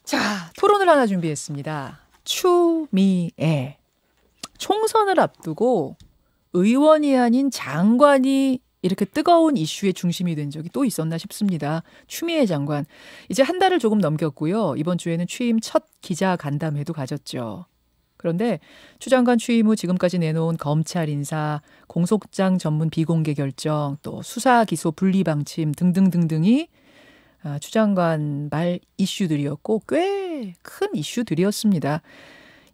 자, 토론을 하나 준비했습니다. 추미애. 총선을 앞두고 의원이 아닌 장관이 이렇게 뜨거운 이슈의 중심이 된 적이 또 있었나 싶습니다. 추미애 장관. 이제 한 달을 조금 넘겼고요. 이번 주에는 취임 첫 기자 간담회도 가졌죠. 그런데 추 장관 취임 후 지금까지 내놓은 검찰 인사, 공소장 전문 비공개 결정, 또 수사 기소 분리 방침 등등등등이 추 장관 말 이슈들이었고 꽤 큰 이슈들이었습니다.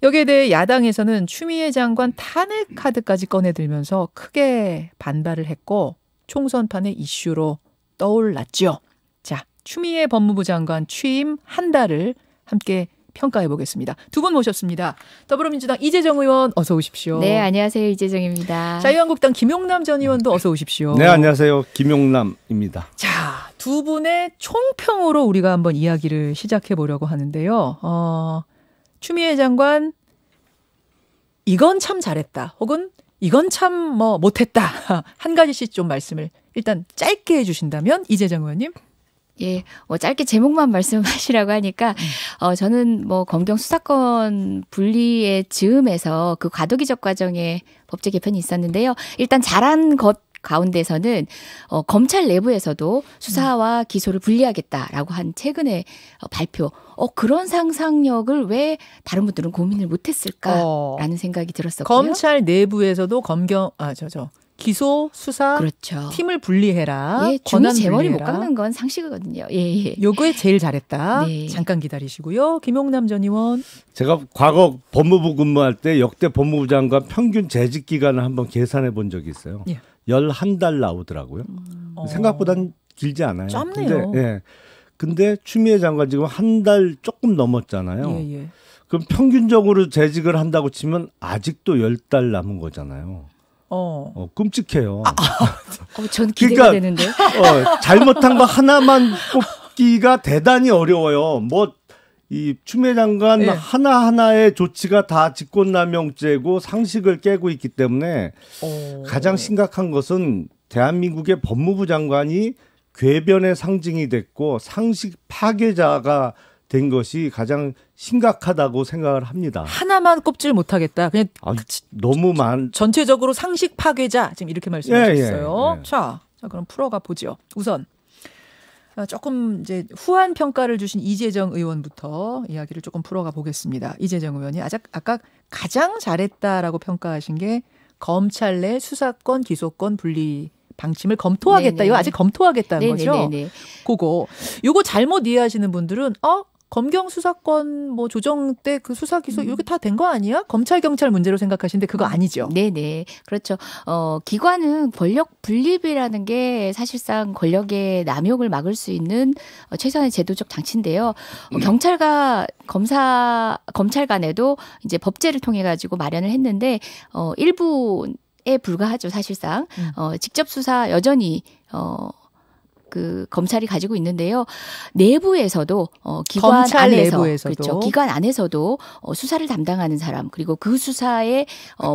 여기에 대해 야당에서는 추미애 장관 탄핵 카드까지 꺼내들면서 크게 반발을 했고 총선판의 이슈로 떠올랐죠. 자, 추미애 법무부 장관 취임 한 달을 함께 평가해 보겠습니다. 두 분 모셨습니다. 더불어민주당 이재정 의원 어서 오십시오. 네, 안녕하세요. 이재정입니다. 자유한국당 김용남 전 의원도 어서 오십시오. 네, 안녕하세요. 김용남입니다. 자, 두 분의 총평으로 우리가 한번 이야기를 시작해 보려고 하는데요. 추미애 장관 이건 참 잘했다. 혹은 이건 참 못했다. 한 가지씩 좀 말씀을 일단 짧게 해주신다면 이재정 의원님. 예, 짧게 제목만 말씀하시라고 하니까 저는 검경 수사권 분리의 즈음에서 그 과도기적 과정에 법제 개편이 있었는데요. 일단 잘한 것 가운데서는 검찰 내부에서도 수사와 기소를 분리하겠다라고 한 최근의 발표. 그런 상상력을 왜 다른 분들은 고민을 못했을까라는 생각이 들었었고요. 검찰 내부에서도 기소 수사 그렇죠. 팀을 분리해라. 예, 중이 제 머리 못 깎는 건 상식이거든요. 예. 요거에 제일 잘했다. 네. 잠깐 기다리시고요. 김용남 전 의원. 제가 과거 법무부 근무할 때 역대 법무부 장관 평균 재직 기간을 한번 계산해 본 적이 있어요. 예. 11달 나오더라고요. 생각보단 길지 않아요. 짧네요. 근데 추미애 장관 지금 한 달 조금 넘었잖아요. 예. 그럼 평균적으로 재직을 한다고 치면 아직도 10달 남은 거잖아요. 끔찍해요. 전 기대가 되는데. 잘못한 거 하나만 뽑기가 대단히 어려워요. 이 추미애 장관 하나하나의 조치가 다 직권남용죄고 상식을 깨고 있기 때문에 가장 심각한 것은 대한민국의 법무부 장관이 궤변의 상징이 됐고 상식 파괴자가 된 것이 가장 심각하다고 생각을 합니다. 하나만 꼽질 못하겠다. 그냥 너무 전체적으로 상식 파괴자 지금 이렇게 말씀하셨어요. 예. 자, 그럼 풀어가 보죠. 우선 조금 이제 후한 평가를 주신 이재정 의원부터 이야기를 조금 풀어가 보겠습니다. 이재정 의원이 아까 가장 잘했다라고 평가하신 게 검찰 내 수사권 기소권 분리 방침을 검토하겠다. 이거 아직 검토하겠다는 거죠. 요거 잘못 이해하시는 분들은 검경 수사권 조정 때 그 수사 기소 이렇게 다 된 거 아니야? 검찰 경찰 문제로 생각하시는데 그거 아니죠. 네네. 그렇죠. 기관은 권력 분립이라는 게 사실상 권력의 남용을 막을 수 있는 최선의 제도적 장치인데요. 경찰과 검찰 간에도 이제 법제를 통해 가지고 마련을 했는데 일부에 불과하죠, 사실상. 직접 수사 여전히 그 검찰이 가지고 있는데요. 내부에서도 기관 안에서 내부에서도. 그렇죠. 기관 안에서도 수사를 담당하는 사람 그리고 그 수사의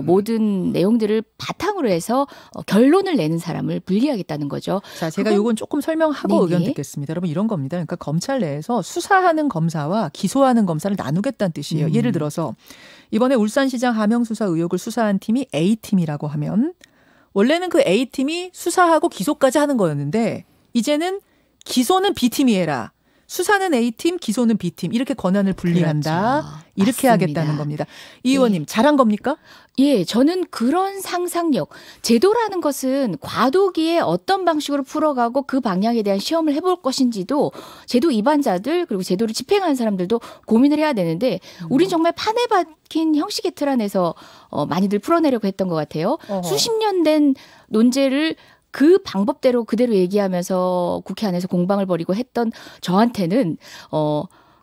모든 내용들을 바탕으로 해서 결론을 내는 사람을 분리하겠다는 거죠. 자, 제가 요건 조금 설명하고 의견 듣겠습니다. 여러분 이런 겁니다. 그러니까 검찰 내에서 수사하는 검사와 기소하는 검사를 나누겠다는 뜻이에요. 예를 들어서 이번에 울산시장 하명수사 의혹을 수사한 팀이 A팀이라고 하면 원래는 그 A팀이 수사하고 기소까지 하는 거였는데 이제는 기소는 B팀이 해라. 수사는 A팀, 기소는 B팀. 이렇게 권한을 분리한다. 그렇죠. 이렇게 맞습니다. 하겠다는 겁니다. 이 의원님 잘한 겁니까? 예, 저는 그런 상상력. 제도라는 것은 과도기에 어떤 방식으로 풀어가고 그 방향에 대한 시험을 해볼 것인지도 제도 위반자들 그리고 제도를 집행하는 사람들도 고민을 해야 되는데 우린 정말 판에 박힌 형식의 틀 안에서 많이들 풀어내려고 했던 것 같아요. 수십 년 된 논제를 그 방법대로 그대로 얘기하면서 국회 안에서 공방을 벌이고 했던 저한테는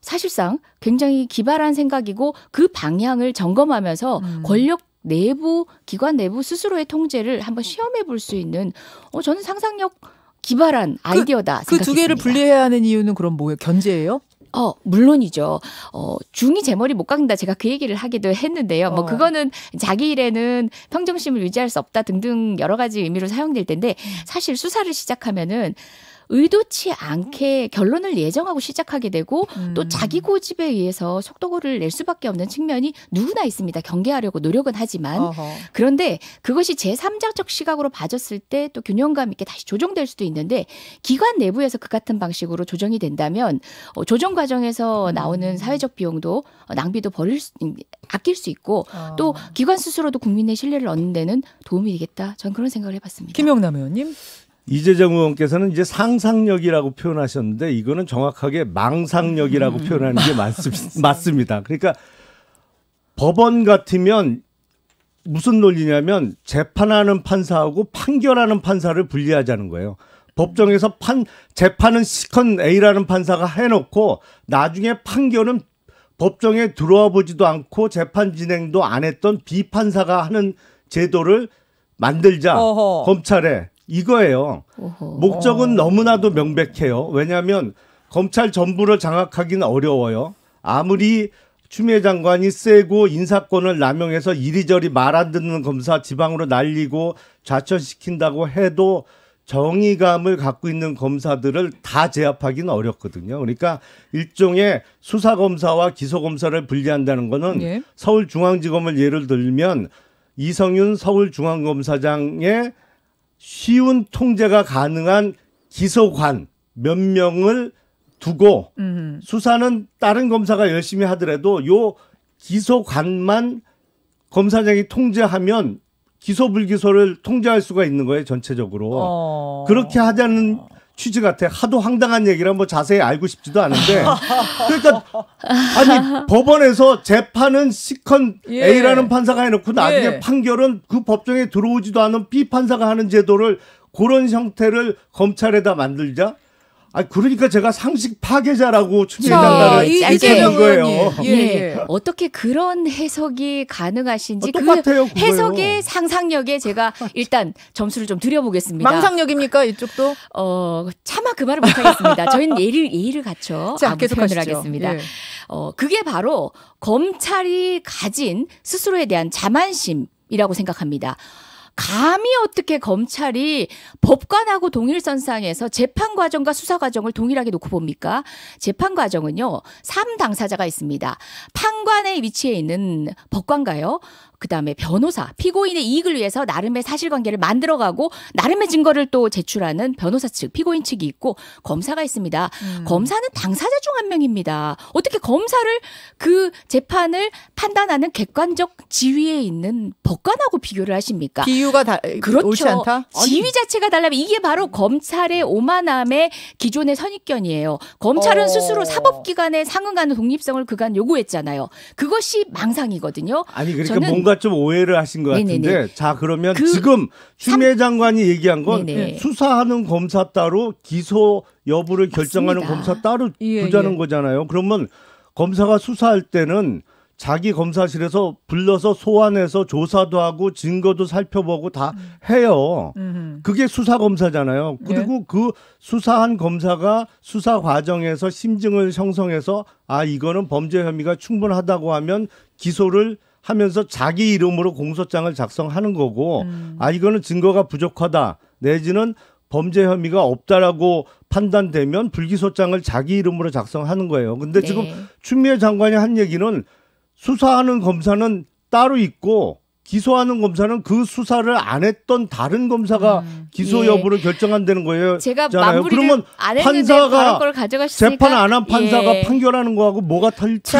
사실상 굉장히 기발한 생각이고 그 방향을 점검하면서 권력 내부, 기관 내부 스스로의 통제를 한번 시험해 볼 수 있는 저는 상상력 기발한 아이디어다 그 두 개를 분리해야 하는 이유는 그럼 뭐예요? 견제예요? 물론이죠. 중이 제 머리 못 깎는다. 제가 그 얘기를 하기도 했는데요. 그거는 자기 일에는 평정심을 유지할 수 없다 등등 여러 가지 의미로 사용될 텐데 사실 수사를 시작하면은 의도치 않게 결론을 예정하고 시작하게 되고 또 자기 고집에 의해서 속도를 낼 수밖에 없는 측면이 누구나 있습니다. 경계하려고 노력은 하지만 그런데 그것이 제3자적 시각으로 봐졌을 때 또 균형감 있게 다시 조정될 수도 있는데 기관 내부에서 그 같은 방식으로 조정이 된다면 조정 과정에서 나오는 사회적 비용도 낭비도 아낄 수 있고 또 기관 스스로도 국민의 신뢰를 얻는 데는 도움이 되겠다. 저는 그런 생각을 해봤습니다. 김영남 의원님. 이재정 의원께서는 이제 상상력이라고 표현하셨는데 이거는 정확하게 망상력이라고 표현하는 게 맞습니다. 그러니까 법원 같으면 무슨 논리냐면 재판하는 판사하고 판결하는 판사를 분리하자는 거예요. 법정에서 재판은 시컨 A라는 판사가 해놓고 나중에 판결은 법정에 들어와 보지도 않고 재판 진행도 안 했던 B 판사가 하는 제도를 만들자. 검찰에. 이거예요. 목적은 너무나도 명백해요. 왜냐하면 검찰 전부를 장악하기는 어려워요. 아무리 추미애 장관이 세고 인사권을 남용해서 이리저리 말 안 듣는 검사 지방으로 날리고 좌천시킨다고 해도 정의감을 갖고 있는 검사들을 다 제압하기는 어렵거든요. 그러니까 일종의 수사검사와 기소검사를 분리한다는 거는 예. 서울중앙지검을 예를 들면 이성윤 서울중앙검사장의 쉬운 통제가 가능한 기소관 몇 명을 두고 수사는 다른 검사가 열심히 하더라도 요 기소관만 검사장이 통제하면 기소 불기소를 통제할 수가 있는 거예요. 전체적으로. 그렇게 하자는 취지 같아. 하도 황당한 얘기라 뭐 자세히 알고 싶지도 않은데. 그러니까 아니 법원에서 재판은 시컨 예. A라는 판사가 해놓고 나중에 예. 판결은 그 법정에 들어오지도 않은 B 판사가 하는 제도를 그런 형태를 검찰에다 만들자. 아 그러니까 제가 상식 파괴자라고 추미애 장관을 얘기하는 거예요. 예, 예. 어떻게 그런 해석이 가능하신지 똑같아요, 그 해석의 상상력에 제가 일단 점수를 좀 드려보겠습니다. 망상력입니까 이쪽도? 차마 그 말을 못하겠습니다. 저희는 예의를 갖춰 표현을 하겠습니다. 예. 그게 바로 검찰이 가진 스스로에 대한 자만심이라고 생각합니다. 감히 어떻게 검찰이 법관하고 동일선상에서 재판 과정과 수사 과정을 동일하게 놓고 봅니까? 재판 과정은요. 3당사자가 있습니다. 판관의 위치에 있는 법관가요. 그다음에 변호사, 피고인의 이익을 위해서 나름의 사실관계를 만들어가고 나름의 증거를 또 제출하는 변호사 측, 피고인 측이 있고 검사가 있습니다. 검사는 당사자 중 한 명입니다. 어떻게 검사를 그 재판을 판단하는 객관적 지위에 있는 법관하고 비교를 하십니까? 비유가 그렇죠. 옳지 않다? 지위 자체가 달라면 이게 바로 검찰의 오만함의 기존의 선입견이에요. 검찰은 스스로 사법기관에 상응하는 독립성을 그간 요구했잖아요. 그것이 망상이거든요. 아니 그러니까 뭔가 좀 오해를 하신 것 같은데 네네네. 자 그러면 지금 추미애 장관이 얘기한 건 네네. 수사하는 검사 따로 기소 여부를 결정하는 맞습니다. 검사 따로 두자는 거잖아요. 그러면 검사가 수사할 때는 자기 검사실에서 불러서 소환해서 조사도 하고 증거도 살펴보고 다 해요. 그게 수사검사잖아요. 그리고 그 수사한 검사가 수사 과정에서 심증을 형성해서 아 이거는 범죄 혐의가 충분하다고 하면 기소를 하면서 자기 이름으로 공소장을 작성하는 거고 아 이거는 증거가 부족하다 내지는 범죄 혐의가 없다라고 판단되면 불기소장을 자기 이름으로 작성하는 거예요. 근데 지금 추미애 장관이 한 얘기는 수사하는 검사는 따로 있고 기소하는 검사는 그 수사를 안 했던 다른 검사가 기소 여부를 결정한다는 거예요. 제가 마무리를 그러면 안 했는데 판사가 걸 가져가시니까 재판 안 한 판사가 판결하는 거하고 뭐가 틀리죠?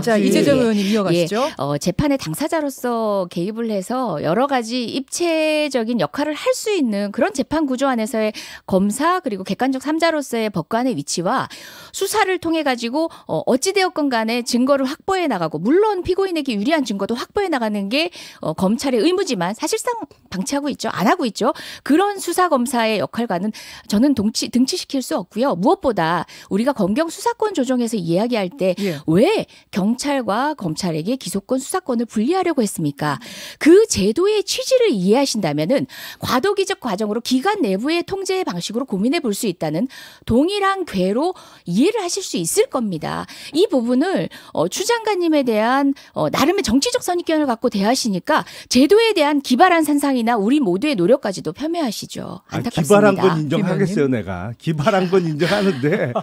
자, 이재정 의원님 이어가시죠. 재판의 당사자로서 개입을 해서 여러 가지 입체적인 역할을 할 수 있는 그런 재판 구조 안에서의 검사 그리고 객관적 3자로서의 법관의 위치와 수사를 통해 가지고 어찌되었건 간에 증거를 확보해 나가고 물론 피고인에게 유리한 증거도 확보해 나가는 게 검찰의 의무지만 사실상 방치하고 있죠. 안 하고 있죠. 그런 수사검사의 역할과는 저는 등치시킬 수 없고요. 무엇보다 우리가 검경 수사권 조정에서 이야기할 때 왜 경찰과 검찰에게 기소권 수사권을 분리하려고 했습니까? 그 제도의 취지를 이해하신다면은 과도기적 과정으로 기관 내부의 통제 방식으로 고민해 볼 수 있다는 동일한 궤로 이해를 하실 수 있을 겁니다. 이 부분을 추 장관님에 대한 나름의 정치적 선입견을 갖고 대하시니까 보니까 제도에 대한 기발한 산상이나 우리 모두의 노력까지도 폄훼하시죠. 안타깝습니다. 기발한 건 인정하겠어요. 내가. 기발한 건 인정하는데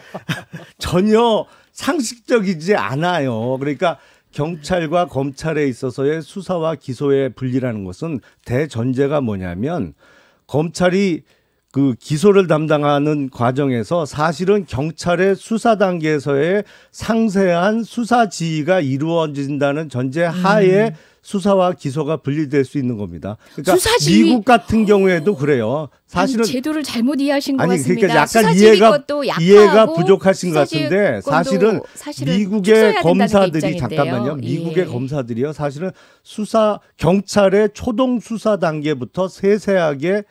전혀 상식적이지 않아요. 그러니까 경찰과 검찰에 있어서의 수사와 기소의 분리라는 것은 대전제가 뭐냐면 검찰이 그 기소를 담당하는 과정에서 사실은 경찰의 수사 단계에서의 상세한 수사 지휘가 이루어진다는 전제 하에 수사와 기소가 분리될 수 있는 겁니다. 그러니까 미국 같은 경우에도 그래요. 사실은 아니, 제도를 잘못 이해하신 것 같습니다. 그러니까 약간 이해가 부족하신 것 같은데 사실은 미국의 검사들이 잠깐만요. 미국의 검사들이요. 사실은 경찰의 초동 수사 단계부터 세세하게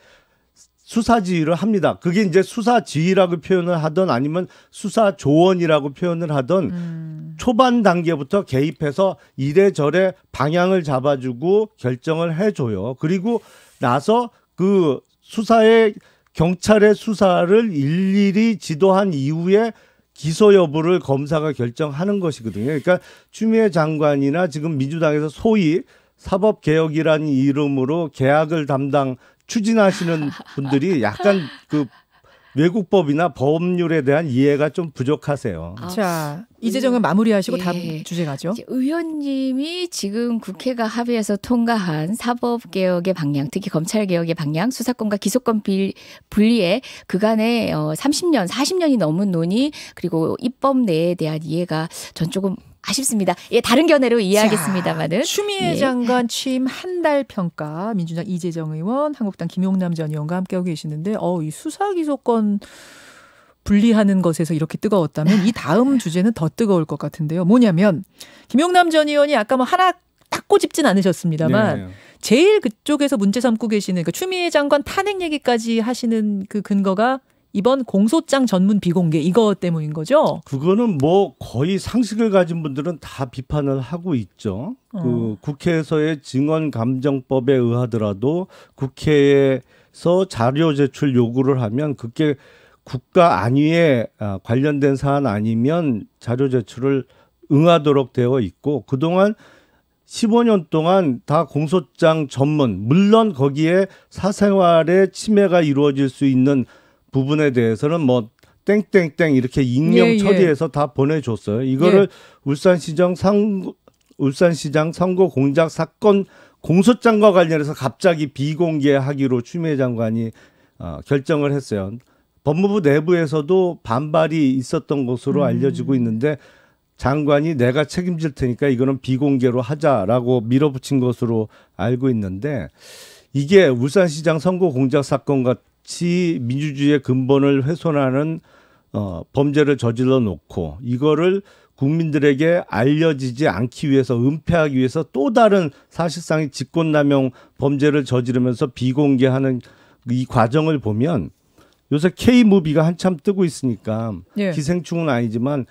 수사 지휘를 합니다. 그게 이제 수사 지휘라고 표현을 하던 아니면 수사 조언이라고 표현을 하던 초반 단계부터 개입해서 이래저래 방향을 잡아주고 결정을 해줘요. 그리고 나서 그 경찰의 수사를 일일이 지도한 이후에 기소 여부를 검사가 결정하는 것이거든요. 그러니까 추미애 장관이나 지금 민주당에서 소위 사법개혁이라는 이름으로 계약을 추진하시는 분들이 약간 그 외국법이나 법률에 대한 이해가 좀 부족하세요. 자, 이재정은 마무리하시고 다음 주제 가죠. 의원님이 지금 국회가 합의해서 통과한 사법개혁의 방향, 특히 검찰개혁의 방향, 수사권과 기소권 분리에 그간의 30년, 40년이 넘은 논의 그리고 입법 내에 대한 이해가 전 조금 아쉽습니다. 예, 다른 견해로 이해하겠습니다만은. 추미애 장관 취임 한 달 평가 민주당 이재정 의원, 한국당 김용남 전 의원과 함께하고 계시는데 이 수사 기소권 분리하는 것에서 이렇게 뜨거웠다면 이 다음 주제는 더 뜨거울 것 같은데요. 뭐냐면 김용남 전 의원이 아까 하나 딱 꼬집진 않으셨습니다만 제일 그쪽에서 문제 삼고 계시는 그 추미애 장관 탄핵 얘기까지 하시는 그 근거가 이번 공소장 전문 비공개 이거 때문인 거죠? 그거는 거의 상식을 가진 분들은 다 비판을 하고 있죠. 그 국회에서의 증언감정법에 의하더라도 국회에서 자료 제출 요구를 하면 그게 국가 안위에 관련된 사안 아니면 자료 제출을 응하도록 되어 있고 그동안 15년 동안 다 공소장 전문, 물론 거기에 사생활의 침해가 이루어질 수 있는 부분에 대해서는 땡땡땡 이렇게 익명 처리해서 다 보내줬어요. 이거를 울산시장 선거 공작 사건 공소장과 관련해서 갑자기 비공개하기로 추미애 장관이 결정을 했어요. 법무부 내부에서도 반발이 있었던 것으로 알려지고 있는데 장관이 내가 책임질 테니까 이거는 비공개로 하자라고 밀어붙인 것으로 알고 있는데 이게 울산시장 선거 공작 사건 같이 민주주의의 근본을 훼손하는 범죄를 저질러 놓고 이거를 국민들에게 알려지지 않기 위해서 은폐하기 위해서 또 다른 사실상의 직권남용 범죄를 저지르면서 비공개하는 이 과정을 보면 요새 K무비가 한참 뜨고 있으니까 기생충은 아니지만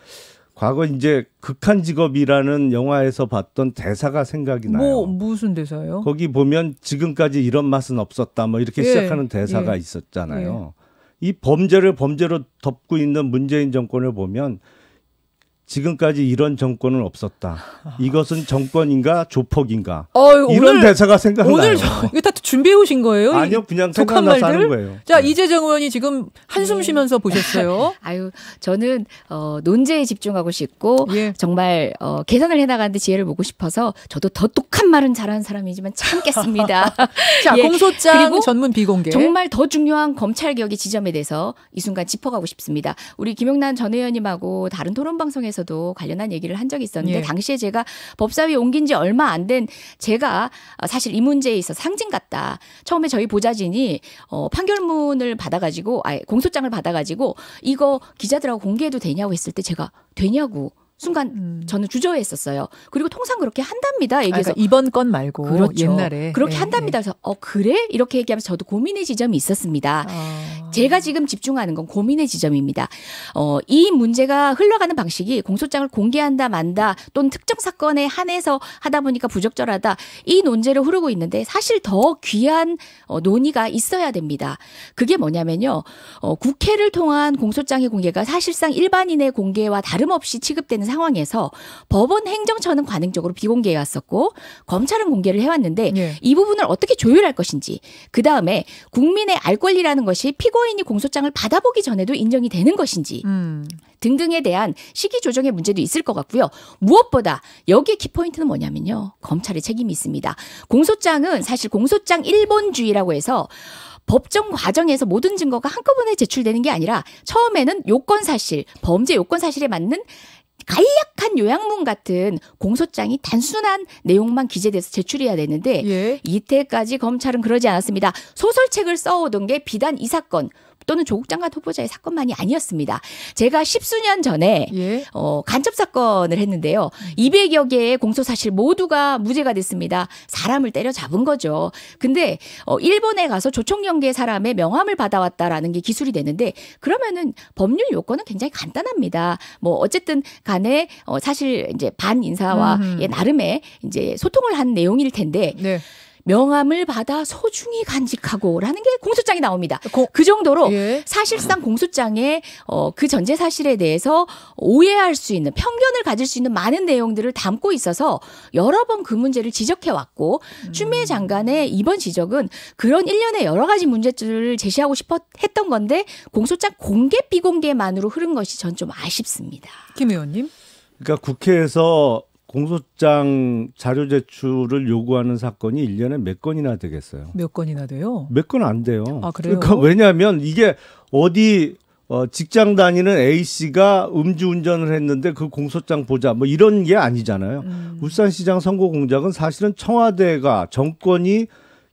과거 이제 극한 직업이라는 영화에서 봤던 대사가 생각이 나요. 무슨 대사예요? 거기 보면 지금까지 이런 맛은 없었다 이렇게 시작하는 대사가 있었잖아요. 이 범죄를 범죄로 덮고 있는 문재인 정권을 보면 지금까지 이런 정권은 없었다. 이것은 정권인가 조폭인가. 이런 대사가 생각나요. 오늘 이거 다 준비해 오신 거예요? 아니요. 그냥 생각나서 하는 거예요. 자, 이재정 의원이 지금 한숨 쉬면서 보셨어요. 저는 논제에 집중하고 싶고 정말 개선을 해나가는데 지혜를 보고 싶어서 저도 더 똑한 말은 잘하는 사람이지만 참겠습니다. 자, 공소장 그리고 전문 비공개. 정말 더 중요한 검찰개혁의 지점에 대해서 이 순간 짚어가고 싶습니다. 우리 김용남 전 의원님하고 다른 토론방송에서 도 관련한 얘기를 한 적이 있었는데 당시에 제가 법사위에 옮긴 지 얼마 안 된 제가 사실 이 문제에 있어 상징 같다. 처음에 저희 보좌진이 판결문을 받아가지고 공소장을 받아가지고 이거 기자들하고 공개해도 되냐고 했을 때 제가 되냐고 순간 저는 주저했었어요. 그리고 통상 그렇게 한답니다. 얘기해서 그러니까 이번 건 말고 그렇죠. 옛날에 그렇게 한답니다. 그래서 그래? 이렇게 얘기하면서 저도 고민의 지점이 있었습니다. 제가 지금 집중하는 건 고민의 지점입니다. 이 문제가 흘러가는 방식이 공소장을 공개한다 만다 또는 특정 사건에 한해서 하다 보니까 부적절하다. 이 논제로 흐르고 있는데 사실 더 귀한 논의가 있어야 됩니다. 그게 뭐냐면요. 국회를 통한 공소장의 공개가 사실상 일반인의 공개와 다름없이 취급되는 상황에서 법원 행정처는 관행적으로 비공개해 왔었고 검찰은 공개를 해왔는데 예. 이 부분을 어떻게 조율할 것인지 그다음에 국민의 알 권리라는 것이 피고인이 공소장을 받아보기 전에도 인정이 되는 것인지 등등에 대한 시기 조정의 문제도 있을 것 같고요. 무엇보다 여기에 키포인트는 뭐냐면요. 검찰의 책임이 있습니다. 공소장은 사실 공소장 일본주의라고 해서 법정 과정에서 모든 증거가 한꺼번에 제출되는 게 아니라 처음에는 요건사실, 범죄 요건사실에 맞는 간략한 요약문 같은 공소장이 단순한 내용만 기재돼서 제출해야 되는데 예. 이때까지 검찰은 그러지 않았습니다. 소설책을 써오던 게 비단 이 사건 또는 조국 장관 후보자의 사건만이 아니었습니다. 제가 10수년 전에 예. 간첩 사건을 했는데요. 200여 개의 공소사실 모두가 무죄가 됐습니다. 사람을 때려잡은 거죠. 근데 일본에 가서 조총련계 사람의 명함을 받아왔다라는 게 기술이 되는데 그러면은 법률 요건은 굉장히 간단합니다. 뭐 어쨌든 간에 사실 이제 반인사와 나름의 이제 소통을 한 내용일 텐데 네. 명함을 받아 소중히 간직하고라는 게 공소장이 나옵니다. 그 정도로 예. 사실상 공소장에 그 전제 사실에 대해서 오해할 수 있는 편견을 가질 수 있는 많은 내용들을 담고 있어서 여러 번 그 문제를 지적해 왔고 추미애 장관의 이번 지적은 그런 일련의 여러 가지 문제들을 제시하고 싶어 했던 건데 공소장 공개 비공개만으로 흐른 것이 전 좀 아쉽습니다. 김 의원님. 그러니까 국회에서 공소장 자료 제출을 요구하는 사건이 1년에 몇 건이나 되겠어요? 몇 건이나 돼요? 몇 건 안 돼요. 아, 그래요? 그러니까 왜냐하면 이게 어디 직장 다니는 A씨가 음주운전을 했는데 그 공소장 보자 뭐 이런 게 아니잖아요. 울산시장 선거 공작은 사실은 청와대가 정권이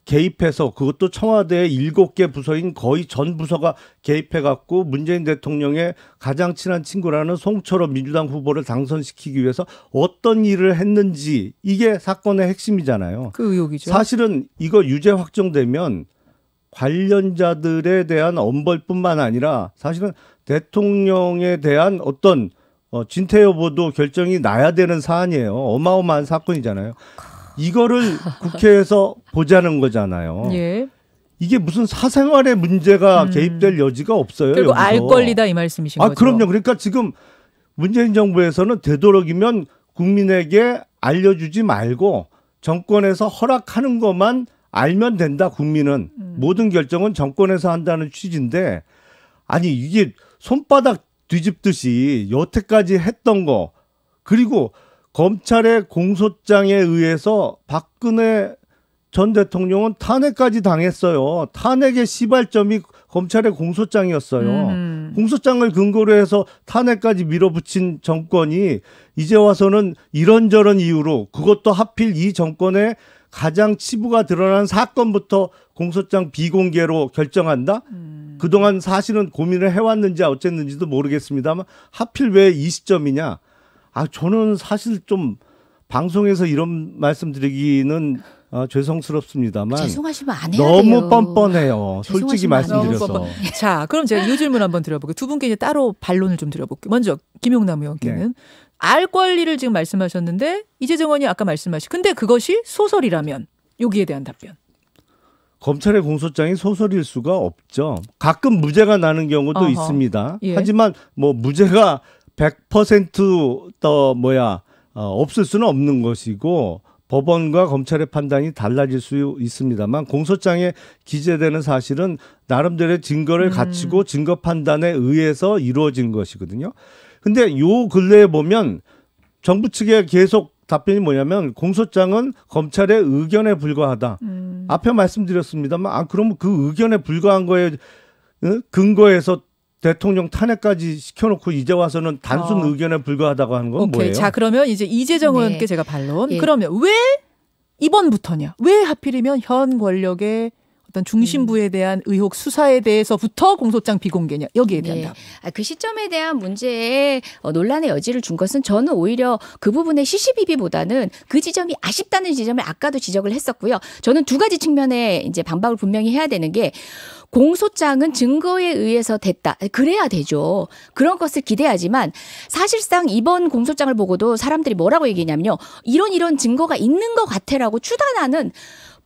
개입해서 그것도 청와대의 7개 부서인 거의 전 부서가 개입해갖고 문재인 대통령의 가장 친한 친구라는 송철호 민주당 후보를 당선시키기 위해서 어떤 일을 했는지 이게 사건의 핵심이잖아요. 그 의혹이죠. 사실은 이거 유죄 확정되면 관련자들에 대한 엄벌뿐만 아니라 사실은 대통령에 대한 어떤 진퇴 여부도 결정이 나야 되는 사안이에요. 어마어마한 사건이잖아요. 이거를 국회에서 보자는 거잖아요. 예. 이게 무슨 사생활의 문제가 개입될 여지가 없어요. 그리고 여기서. 알 권리다 이 말씀이신 거죠. 그럼요. 그러니까 지금 문재인 정부에서는 되도록이면 국민에게 알려주지 말고 정권에서 허락하는 것만 알면 된다. 국민은. 모든 결정은 정권에서 한다는 취지인데 아니 이게 손바닥 뒤집듯이 여태까지 했던 거 그리고 검찰의 공소장에 의해서 박근혜 전 대통령은 탄핵까지 당했어요. 탄핵의 시발점이 검찰의 공소장이었어요. 공소장을 근거로 해서 탄핵까지 밀어붙인 정권이 이제 와서는 이런저런 이유로 그것도 하필 이 정권의 가장 치부가 드러난 사건부터 공소장 비공개로 결정한다? 그동안 사실은 고민을 해왔는지 어쨌는지도 모르겠습니다만 하필 왜 이 시점이냐? 저는 사실 좀 방송에서 이런 말씀드리기는 죄송스럽습니다만 죄송하시면 안 해야 너무 돼요. 뻔뻔해요. 솔직히 죄송하시면 안 돼요. 말씀드려서. 자, 그럼 제가 이 질문 한번 드려볼게요. 두 분께 이제 따로 반론을 좀 드려볼게요. 먼저 김용남 의원께는 네. 알 권리를 지금 말씀하셨는데 이재정 의원이 아까 말씀하신 근데 그것이 소설이라면 여기에 대한 답변. 검찰의 공소장이 소설일 수가 없죠. 가끔 무죄가 나는 경우도 어허. 있습니다. 예. 하지만 뭐 무죄가 100% 없을 수는 없는 것이고 법원과 검찰의 판단이 달라질 수 있습니다만 공소장에 기재되는 사실은 나름대로의 증거를 갖추고 증거 판단에 의해서 이루어진 것이거든요. 근데 요 근래에 보면 정부 측의 계속 답변이 뭐냐면 공소장은 검찰의 의견에 불과하다. 앞에 말씀드렸습니다만 그러면 그 의견에 불과한 거에 근거해서 대통령 탄핵까지 시켜놓고 이제 와서는 단순 의견에 불과하다고 하는 건 오케이. 뭐예요? 자, 그러면 이제 이재정 네. 의원께 제가 반론. 예. 그러면 왜 이번부터냐? 왜 하필이면 현 권력의 어떤 중심부에 대한 의혹 수사에 대해서부터 공소장 비공개냐? 여기에 대한 답. 그 시점에 대한 문제에 논란의 여지를 준 것은 저는 오히려 그 부분의 시시비비보다는 그 지점이 아쉽다는 지점을 아까도 지적을 했었고요. 저는 두 가지 측면에 이제 반박을 분명히 해야 되는 게 공소장은 증거에 의해서 됐다. 그래야 되죠. 그런 것을 기대하지만 사실상 이번 공소장을 보고도 사람들이 뭐라고 얘기했냐면요. 이런 증거가 있는 것 같아라고 추단하는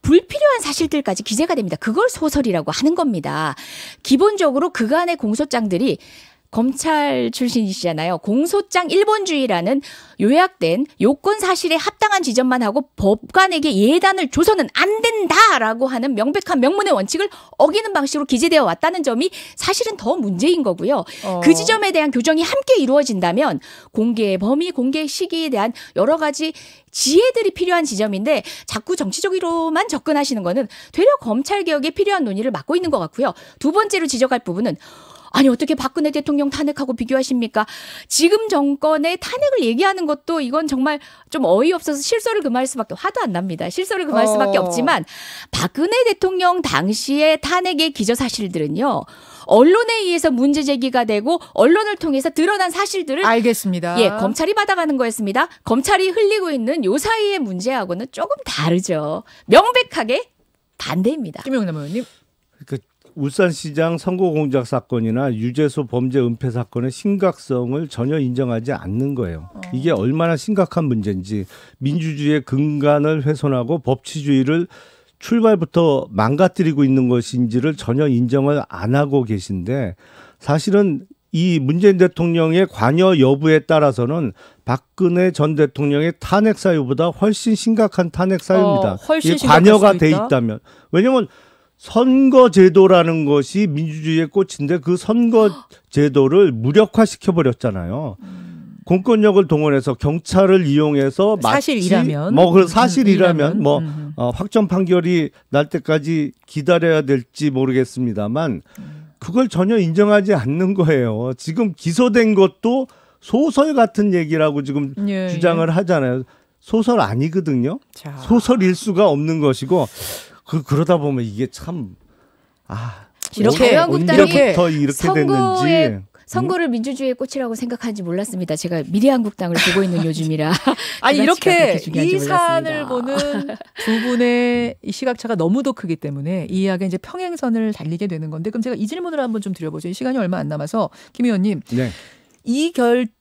불필요한 사실들까지 기재가 됩니다. 그걸 소설이라고 하는 겁니다. 기본적으로 그간의 공소장들이 검찰 출신이시잖아요. 공소장 1번주의라는 요약된 요건 사실에 합당한 지적만 하고 법관에게 예단을 줘서는 안 된다라고 하는 명백한 명문의 원칙을 어기는 방식으로 기재되어 왔다는 점이 사실은 더 문제인 거고요. 그 지점에 대한 교정이 함께 이루어진다면 공개의 범위, 공개 시기에 대한 여러 가지 지혜들이 필요한 지점인데 자꾸 정치적으로만 접근하시는 거는 되려 검찰개혁에 필요한 논의를 막고 있는 것 같고요. 두 번째로 지적할 부분은 아니 어떻게 박근혜 대통령 탄핵하고 비교하십니까? 지금 정권의 탄핵을 얘기하는 것도 이건 정말 좀 어이없어서 실소를 금할 수밖에 화도 안 납니다. 실소를 금할 수밖에 없지만 박근혜 대통령 당시의 탄핵의 기저사실들은요. 언론에 의해서 문제 제기가 되고 언론을 통해서 드러난 사실들을 알겠습니다. 예, 검찰이 받아가는 거였습니다. 검찰이 흘리고 있는 요 사이의 문제하고는 조금 다르죠. 명백하게 반대입니다. 김용남 의원님. 울산시장 선거공작 사건이나 유재소 범죄 은폐 사건의 심각성을 전혀 인정하지 않는 거예요. 이게 얼마나 심각한 문제인지 민주주의의 근간을 훼손하고 법치주의를 출발부터 망가뜨리고 있는 것인지를 전혀 인정을 안 하고 계신데 사실은 이 문재인 대통령의 관여 여부에 따라서는 박근혜 전 대통령의 탄핵 사유보다 훨씬 심각한 탄핵 사유입니다. 훨씬 이게 관여가 돼 있다면. 왜냐하면 선거제도라는 것이 민주주의의 꽃인데 그 선거제도를 무력화시켜버렸잖아요. 공권력을 동원해서 경찰을 이용해서 사실이라면 사실이라면 확정 판결이 날 때까지 기다려야 될지 모르겠습니다만 그걸 전혀 인정하지 않는 거예요. 지금 기소된 것도 소설 같은 얘기라고 지금 주장을 하잖아요. 소설 아니거든요. 자. 소설일 수가 없는 것이고 그러다 보면 이게 참 자유한국당이 이렇게 됐는지 선거를 민주주의의 꽃이라고 생각하는지 몰랐습니다. 제가 미래한국당을 보고 있는 요즘이라. 아니 이렇게 이 사안을 보는 두 분의 이 시각차가 너무도 크기 때문에 이 이야기가 이제 평행선을 달리게 되는 건데 그럼 제가 이 질문을 한번 좀 드려보죠. 시간이 얼마 안 남아서 김 의원님. 네.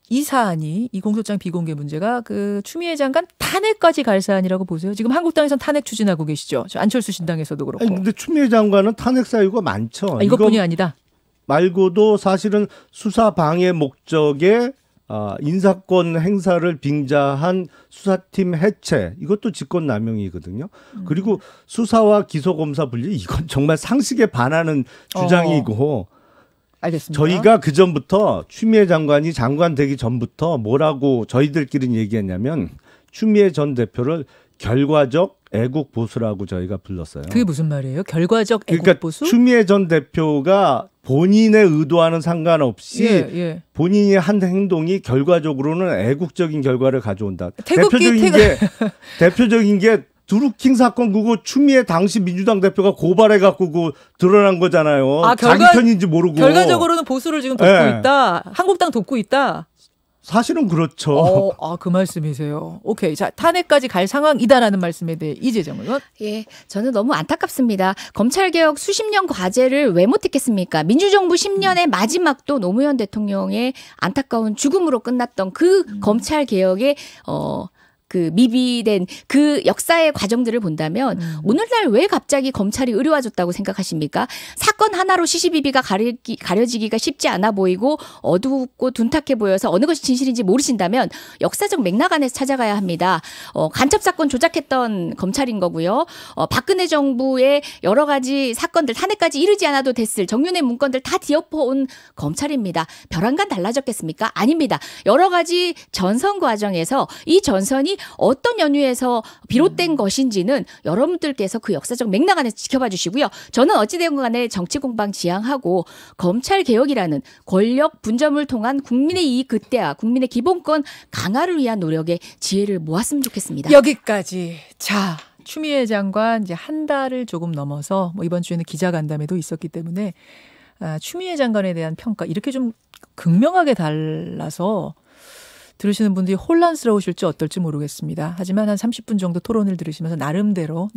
이 사안이 이 공소장 비공개 문제가 그 추미애 장관 탄핵까지 갈 사안이라고 보세요. 지금 한국당에서는 탄핵 추진하고 계시죠. 안철수 신당에서도 그렇고. 근데 추미애 장관은 탄핵 사유가 많죠. 이것뿐이 아니다. 말고도 사실은 수사 방해 목적의 인사권 행사를 빙자한 수사팀 해체 이것도 직권남용이거든요. 그리고 수사와 기소검사 분리 이건 정말 상식에 반하는 주장이고 알겠습니다. 저희가 그 전부터 추미애 장관이 장관 되기 전부터 뭐라고 저희들끼리는 얘기했냐면 추미애 전 대표를 결과적 애국 보수라고 저희가 불렀어요. 그게 무슨 말이에요? 결과적 애국 그러니까 보수? 추미애 전 대표가 본인의 의도와는 상관없이 본인이 한 행동이 결과적으로는 애국적인 결과를 가져온다. 대표적인 게 드루킹 사건 그거 추미애 당시 민주당 대표가 고발해갖고 그 드러난 거잖아요. 자기 편인지 모르고. 결과적으로는 보수를 지금 돕고 있다. 한국당 돕고 있다. 사실은 그렇죠. 그 말씀이세요. 오케이. 자, 탄핵까지 갈 상황이다라는 말씀에 대해 이재정 의원. 예, 저는 너무 안타깝습니다. 검찰개혁 수십 년 과제를 왜 못했겠습니까? 민주정부 10년의 마지막도 노무현 대통령의 안타까운 죽음으로 끝났던 그 검찰개혁의 그 미비된 그 역사의 과정들을 본다면 오늘날 왜 갑자기 검찰이 의료화졌다고 생각하십니까? 사건 하나로 시시비비가 가려지기가 쉽지 않아 보이고 어둡고 둔탁해 보여서 어느 것이 진실인지 모르신다면 역사적 맥락 안에서 찾아가야 합니다. 간첩 사건 조작했던 검찰인 거고요. 박근혜 정부의 여러 가지 사건들 탄핵까지 이르지 않아도 됐을 정윤회 문건들 다 뒤엎어온 검찰입니다. 벼랑간 달라졌겠습니까? 아닙니다. 여러 가지 전선 과정에서 이 전선이 어떤 연유에서 비롯된 것인지는 여러분들께서 그 역사적 맥락 안에서 지켜봐 주시고요. 저는 어찌되건 간에 정치 공방 지향하고 검찰 개혁이라는 권력 분점을 통한 국민의 이익 극대화, 국민의 기본권 강화를 위한 노력에 지혜를 모았으면 좋겠습니다. 여기까지. 자, 추미애 장관 이제 한 달을 조금 넘어서 이번 주에는 기자간담회도 있었기 때문에 추미애 장관에 대한 평가 이렇게 좀 극명하게 달라서 들으시는 분들이 혼란스러우실지 어떨지 모르겠습니다. 하지만 한 30분 정도 토론을 들으시면서 나름대로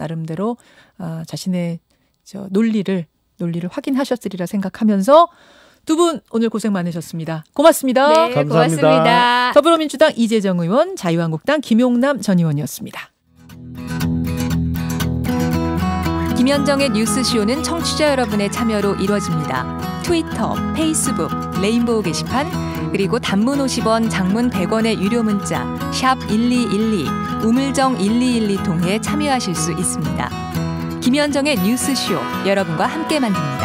자신의 논리를 확인하셨으리라 생각하면서 두 분 오늘 고생 많으셨습니다. 고맙습니다. 네, 감사합니다. 고맙습니다. 더불어민주당 이재정 의원, 자유한국당 김용남 전 의원이었습니다. 김현정의 뉴스쇼는 청취자 여러분의 참여로 이루어집니다. 트위터, 페이스북, 레인보우 게시판, 그리고 단문 50원, 장문 100원의 유료 문자 샵 1212, 우물정 1212 통해 참여하실 수 있습니다. 김현정의 뉴스쇼, 여러분과 함께 만듭니다.